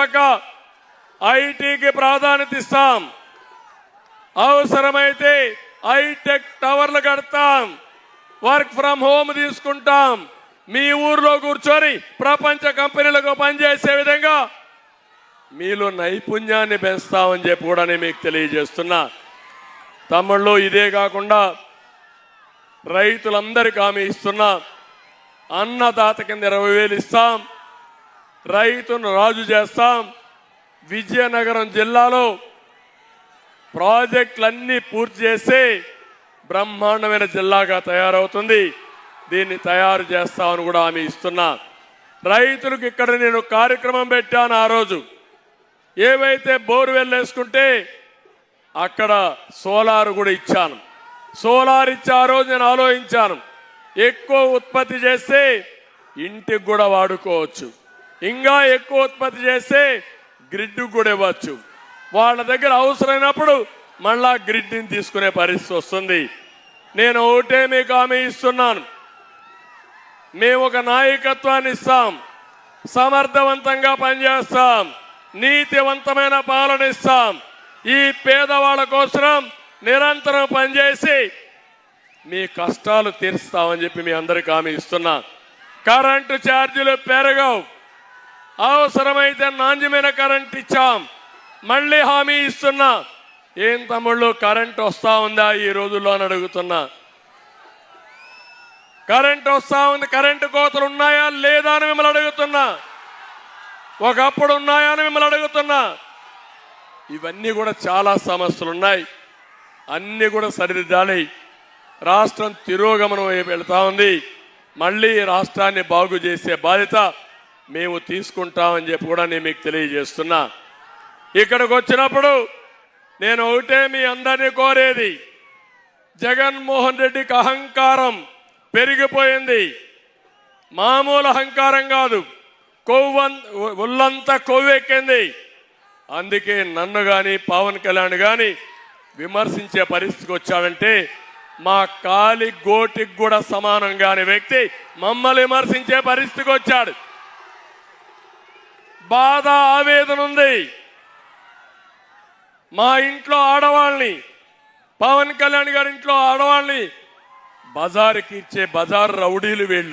శాఖ ఐటీకి ప్రాధాన్యత ఇస్తాం. అవసరమైతే హైటెక్ టవర్లు కడతాం. వర్క్ ఫ్రం హోమ్ తీసుకుంటాం. మీ ఊర్లో కూర్చొని ప్రపంచ కంపెనీలకు పనిచేసే విధంగా మీలో నైపుణ్యాన్ని పెంచుతామని చెప్పి కూడా నేను మీకు తెలియజేస్తున్నా. తమ్ముళ్ళు, ఇదే కాకుండా రైతులందరికీ హామీ ఇస్తున్నా. అన్నదాత కింద 20,000 ఇస్తాం. రైతును రాజు చేస్తాం. విజయనగరం జిల్లాలో ప్రాజెక్టులన్నీ పూర్తి చేసి బ్రహ్మాండమైన జిల్లాగా తయారవుతుంది. దీన్ని తయారు చేస్తామని కూడా హామీ ఇస్తున్నా. రైతులకు ఇక్కడ నేను కార్యక్రమం పెట్టాను. ఆ రోజు ఏవైతే బోర్వెల్ వేసుకుంటే అక్కడ సోలార్ కూడా ఇచ్చాను. సోలార్ ఇచ్చి ఆ రోజు నేను ఆలోచించాను, ఎక్కువ ఉత్పత్తి చేస్తే ఇంటికి కూడా వాడుకోవచ్చు, ఇంకా ఎక్కువ ఉత్పత్తి చేస్తే గ్రిడ్ కూడా ఇవ్వచ్చు. వాళ్ళ దగ్గర అవసరమైనప్పుడు మళ్ళా గ్రిడ్ని తీసుకునే పరిస్థితి వస్తుంది. నేను ఒకటే మీకు హామీ ఇస్తున్నాను, మేము ఒక నాయకత్వాన్ని ఇస్తాం, సమర్థవంతంగా పనిచేస్తాం, నీతివంతమైన పాలన ఇస్తాం. ఈ పేదవాళ్ళ కోసం నిరంతరం పనిచేసి మీ కష్టాలు తీరుస్తామని చెప్పి మీ అందరికీ హామీ ఇస్తున్నా. కరెంటు ఛార్జీలు పెరగవు. అవసరమైతే నాణ్యమైన కరెంట్ ఇచ్చాం. మళ్ళీ హామీ ఇస్తున్నా. ఏం తమ్ముళ్ళు, కరెంట్ వస్తా ఉందా ఈ రోజుల్లో అని అడుగుతున్నా. కరెంట్ వస్తా ఉంది. కరెంటు కోతలు ఉన్నాయా లేదా అని మిమ్మల్ని అడుగుతున్నా. ఒకప్పుడు ఉన్నాయా అని మిమ్మల్ని అడుగుతున్నా. ఇవన్నీ కూడా చాలా సమస్యలు ఉన్నాయి. అన్నీ కూడా సరిదిద్దాలి. రాష్ట్రం తిరోగమనం వైపు వెళ్తా ఉంది. మళ్ళీ రాష్ట్రాన్ని బాగు చేసే బాధ్యత మేము తీసుకుంటామని చెప్పి కూడా నేను మీకు తెలియజేస్తున్నా. ఇక్కడికి వచ్చినప్పుడు నేను ఒకటే మీ అందరినీ కోరేది, జగన్మోహన్ రెడ్డికి అహంకారం పెరిగిపోయింది. మామూలు అహంకారం కాదు, ఒళ్ళంతా కొవ్వెక్కింది. అందుకే నన్ను కానీ పవన్ కళ్యాణ్ కానీ విమర్శించే పరిస్థితికి వచ్చాడంటే మా కాలి గోటికి కూడా సమానం కాని వ్యక్తి మమ్మల్ని విమర్శించే పరిస్థితికి వచ్చాడు. బాధ, ఆవేదన ఉంది. మా ఇంట్లో ఆడవాళ్ళని, పవన్ కళ్యాణ్ గారి ఇంట్లో ఆడవాళ్ళని బజారుకి ఇచ్చే బజారు రౌడీలు వీళ్ళు.